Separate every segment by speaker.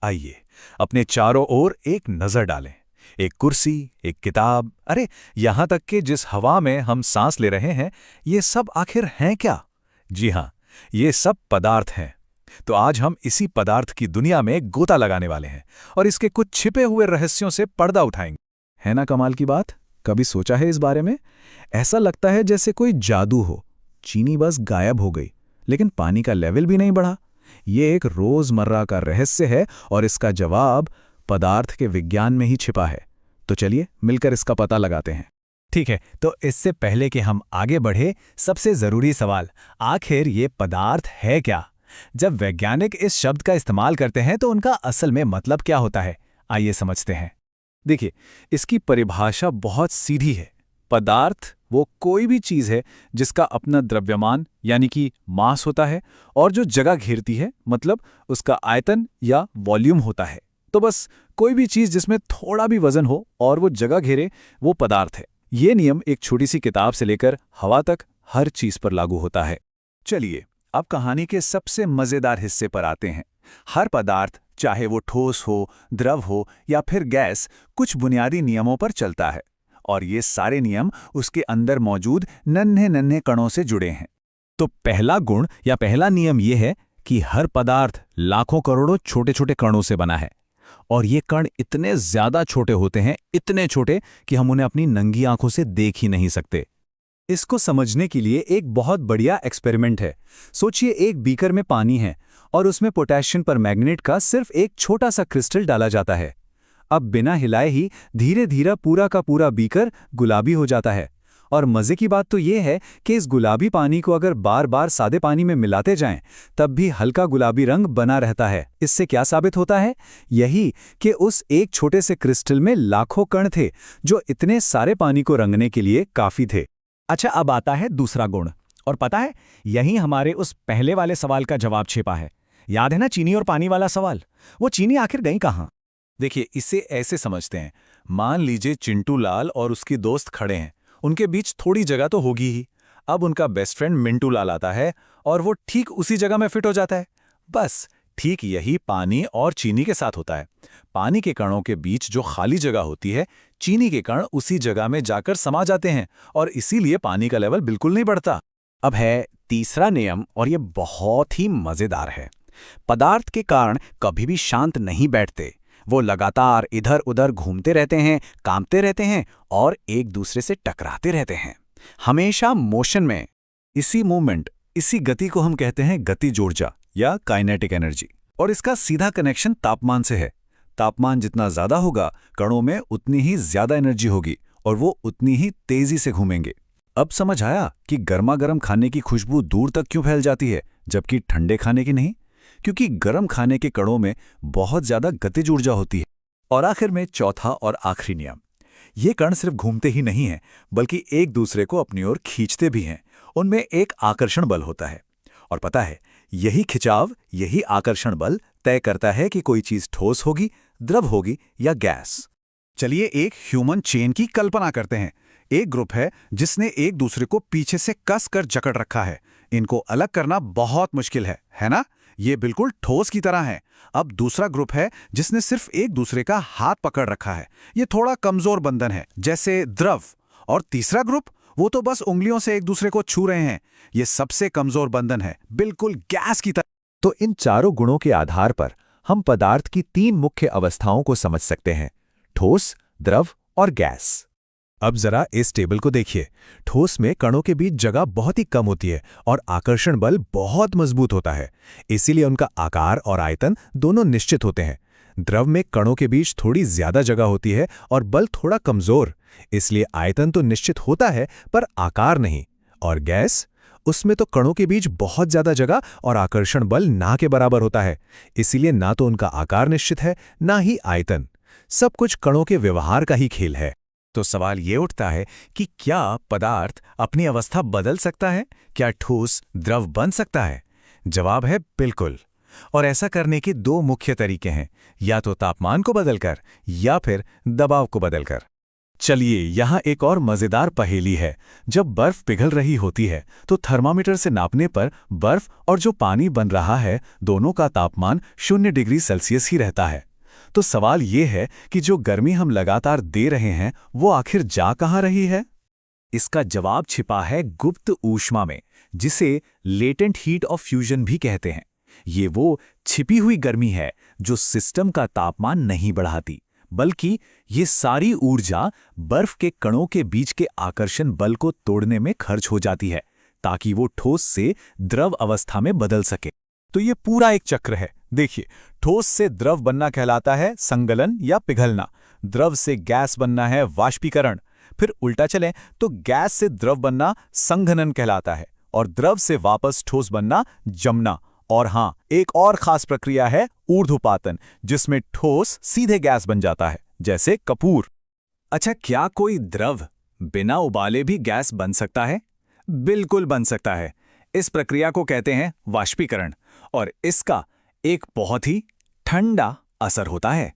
Speaker 1: आइए अपने चारों ओर एक नजर डालें। एक कुर्सी, एक किताब, अरे यहां तक कि जिस हवा में हम सांस ले रहे हैं, ये सब आखिर हैं क्या? जी हां, ये सब पदार्थ हैं। तो आज हम इसी पदार्थ की दुनिया में गोता लगाने वाले हैं और इसके कुछ छिपे हुए रहस्यों से पर्दा उठाएंगे। है ना कमाल की बात? कभी सोचा है इस बारे में? ऐसा लगता है जैसे कोई जादू हो। चीनी बस गायब हो गई, लेकिन पानी का लेवल भी नहीं बढ़ा। ये एक रोजमर्रा का रहस्य है और इसका जवाब पदार्थ के विज्ञान में ही छिपा है। तो चलिए मिलकर इसका पता लगाते हैं।
Speaker 2: ठीक है, तो इससे पहले कि हम आगे बढ़े, सबसे जरूरी सवाल, आखिर ये पदार्थ है क्या? जब वैज्ञानिक इस शब्द का इस्तेमाल करते हैं तो उनका असल में मतलब क्या होता है? आइए समझते हैं।
Speaker 1: देखिए, इसकी परिभाषा बहुत सीधी है। पदार्थ वो कोई भी चीज है जिसका अपना द्रव्यमान यानी कि मास होता है और जो जगह घेरती है, मतलब उसका आयतन या वॉल्यूम होता है। तो बस कोई भी चीज जिसमें थोड़ा भी वजन हो और वो जगह घेरे, वो पदार्थ है। ये नियम एक छोटी सी किताब से लेकर हवा तक हर चीज पर लागू होता है। चलिए अब कहानी के सबसे मजेदार हिस्से पर आते हैं। हर पदार्थ, चाहे वो ठोस हो, द्रव हो या फिर गैस, कुछ बुनियादी नियमों पर चलता है और ये सारे नियम उसके अंदर मौजूद नन्हे नन्हे कणों से जुड़े हैं।
Speaker 2: तो पहला गुण या पहला नियम ये है कि हर पदार्थ लाखों करोड़ों छोटे छोटे कणों से बना है और ये कण इतने ज्यादा छोटे होते हैं, इतने छोटे कि हम उन्हें अपनी नंगी आंखों से देख ही नहीं सकते।
Speaker 1: इसको समझने के लिए एक बहुत बढ़िया एक्सपेरिमेंट है। सोचिए, एक बीकर में पानी है और उसमें पोटेशियम परमैंगनेट का सिर्फ एक छोटा सा क्रिस्टल डाला जाता है। अब बिना हिलाए ही धीरे धीरे पूरा का पूरा बीकर गुलाबी हो जाता है। और मजे की बात तो ये है कि इस गुलाबी पानी को अगर बार बार सादे पानी में मिलाते जाएं, तब भी हल्का गुलाबी रंग बना रहता है। इससे क्या साबित होता है? यही कि उस एक छोटे से क्रिस्टल में लाखों कण थे जो इतने सारे पानी को रंगने के लिए काफी थे।
Speaker 2: अच्छा, अब आता है दूसरा गुण, और पता है, यही हमारे उस पहले वाले सवाल का जवाब छिपा है। याद है ना चीनी और पानी वाला सवाल? वो चीनी आखिर गई कहाँ?
Speaker 1: देखिए, इसे ऐसे समझते हैं। मान लीजिए चिंटू लाल और उसकी दोस्त खड़े हैं। उनके बीच थोड़ी जगह तो होगी ही। अब उनका बेस्ट फ्रेंड मिंटू लाल आता है और वो ठीक उसी जगह में फिट हो जाता है। बस ठीक यही पानी और चीनी के साथ होता है। पानी के कणों के बीच जो खाली जगह होती है, चीनी के कण उसी जगह में जाकर समा जाते हैं और इसीलिए पानी का लेवल बिल्कुल नहीं बढ़ता।
Speaker 2: अब है तीसरा नियम, और ये बहुत ही मजेदार है। पदार्थ के कारण कभी भी शांत नहीं बैठते। वो लगातार इधर उधर घूमते रहते हैं, कांपते रहते हैं और एक दूसरे से टकराते रहते हैं, हमेशा मोशन में।
Speaker 1: इसी मूवमेंट, इसी गति को हम कहते हैं गतिज ऊर्जा या काइनेटिक एनर्जी। और इसका सीधा कनेक्शन तापमान से है। तापमान जितना ज्यादा होगा, कणों में उतनी ही ज्यादा एनर्जी होगी और वो उतनी ही तेजी से घूमेंगे। अब समझ आया कि गर्मा गर्म खाने की खुशबू दूर तक क्यों फैल जाती है, जबकि ठंडे खाने की नहीं? क्योंकि गर्म खाने के कणों में बहुत ज्यादा गतिज ऊर्जा होती है। और आखिर में चौथा और आखिरी नियम, ये कण सिर्फ घूमते ही नहीं हैं, बल्कि एक दूसरे को अपनी ओर खींचते भी हैं। उनमें एक आकर्षण बल होता है। और पता है, यही खिंचाव, यही आकर्षण बल तय करता है कि कोई चीज ठोस होगी, द्रव होगी या गैस। चलिए एक ह्यूमन चेन की कल्पना करते हैं। एक ग्रुप है जिसने एक दूसरे को पीछे से कस कर जकड़ रखा है। इनको अलग करना बहुत मुश्किल है ना? ये बिल्कुल ठोस की तरह है। अब दूसरा ग्रुप है जिसने सिर्फ एक दूसरे का हाथ पकड़ रखा है। ये थोड़ा कमजोर बंधन है, जैसे द्रव। और तीसरा ग्रुप, वो तो बस उंगलियों से एक दूसरे को छू रहे हैं। ये सबसे कमजोर बंधन है, बिल्कुल गैस की तरह।
Speaker 3: तो इन चारों गुणों के आधार पर हम पदार्थ की 3 मुख्य अवस्थाओं को समझ सकते हैं: ठोस, द्रव और गैस। अब जरा इस टेबल को देखिए। ठोस में कणों के बीच जगह बहुत ही कम होती है और आकर्षण बल बहुत मजबूत होता है। इसीलिए उनका आकार और आयतन दोनों निश्चित होते हैं। द्रव में कणों के बीच थोड़ी ज्यादा जगह होती है और बल थोड़ा कमजोर, इसलिए आयतन तो निश्चित होता है पर आकार नहीं। और गैस, उसमें तो कणों के बीच बहुत ज्यादा जगह और आकर्षण बल ना के बराबर होता है, इसीलिए ना तो उनका आकार निश्चित है, ना ही आयतन। सब कुछ कणों के व्यवहार का ही खेल है।
Speaker 2: तो सवाल ये उठता है कि क्या पदार्थ अपनी अवस्था बदल सकता है? क्या ठोस द्रव बन सकता है? जवाब है बिल्कुल। और ऐसा करने के 2 मुख्य तरीके हैं, या तो तापमान को बदलकर या फिर दबाव को बदलकर।
Speaker 3: चलिए, यहाँ एक और मजेदार पहेली है। जब बर्फ पिघल रही होती है तो थर्मामीटर से नापने पर बर्फ और जो पानी बन रहा है दोनों का तापमान 0 डिग्री सेल्सियस ही रहता है। तो सवाल ये है कि जो गर्मी हम लगातार दे रहे हैं वो आखिर जा कहाँ रही है? इसका जवाब छिपा है गुप्त ऊष्मा में, जिसे लेटेंट हीट ऑफ फ्यूजन भी कहते हैं। ये वो छिपी हुई गर्मी है जो सिस्टम का तापमान नहीं बढ़ाती, बल्कि ये सारी ऊर्जा बर्फ के कणों के बीच के आकर्षण बल को तोड़ने में खर्च हो जाती है, ताकि वो ठोस से द्रव अवस्था में बदल सके। तो ये पूरा एक चक्र है। देखिए, ठोस से द्रव बनना कहलाता है संगलन या पिघलना, द्रव से गैस बनना है वाष्पीकरण, फिर उल्टा चलें तो गैस से द्रव बनना संघनन कहलाता है, और द्रव से वापस ठोस बनना जमना। और हाँ, एक और खास प्रक्रिया है ऊर्ध्वपातन, जिसमें ठोस सीधे गैस बन जाता है, जैसे कपूर। अच्छा, क्या कोई द्रव बिना उबाले भी गैस बन सकता है? बिल्कुल बन सकता है। इस प्रक्रिया को कहते हैं वाष्पीकरण, और इसका एक बहुत ही ठंडा असर होता है।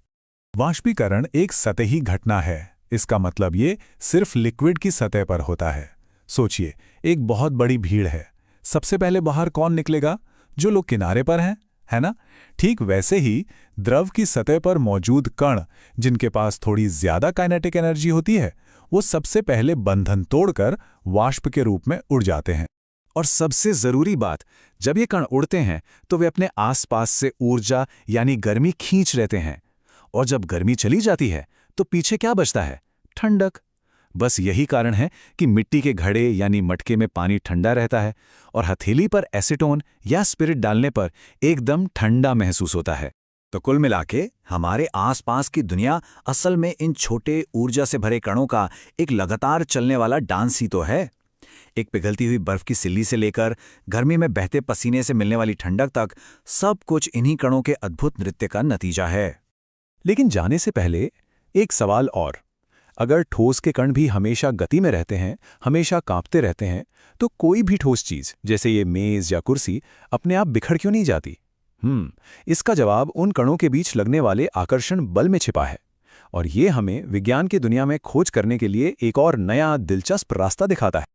Speaker 3: वाष्पीकरण एक सतही घटना है। इसका मतलब ये सिर्फ लिक्विड की सतह पर होता है। सोचिए, एक बहुत बड़ी भीड़ है, सबसे पहले बाहर कौन निकलेगा? जो लोग किनारे पर हैं, है ना? ठीक वैसे ही द्रव की सतह पर मौजूद कण, जिनके पास थोड़ी ज्यादा काइनेटिक एनर्जी होती है, वो सबसे पहले बंधन तोड़कर वाष्प के रूप में उड़ जाते हैं। और सबसे जरूरी बात, जब ये कण उड़ते हैं तो वे अपने आसपास से ऊर्जा यानी गर्मी खींच लेते हैं, और जब गर्मी चली जाती है तो पीछे क्या बचता है? ठंडक। बस यही कारण है कि मिट्टी के घड़े यानी मटके में पानी ठंडा रहता है और हथेली पर एसीटोन या स्पिरिट डालने पर एकदम ठंडा महसूस होता है।
Speaker 1: तो कुल मिलाके हमारे आसपास की दुनिया असल में इन छोटे ऊर्जा से भरे कणों का एक लगातार चलने वाला डांस ही तो है। एक पिघलती हुई बर्फ की सिल्ली से लेकर गर्मी में बहते पसीने से मिलने वाली ठंडक तक, सब कुछ इन्हीं कणों के अद्भुत नृत्य का नतीजा है।
Speaker 3: लेकिन जाने से पहले एक सवाल और। अगर ठोस के कण भी हमेशा गति में रहते हैं, हमेशा कांपते रहते हैं, तो कोई भी ठोस चीज, जैसे ये मेज या कुर्सी, अपने आप बिखर क्यों नहीं जाती? इसका जवाब उन कणों के बीच लगने वाले आकर्षण बल में छिपा है। और ये हमें विज्ञान की दुनिया में खोज करने के लिए एक और नया दिलचस्प रास्ता दिखाता है।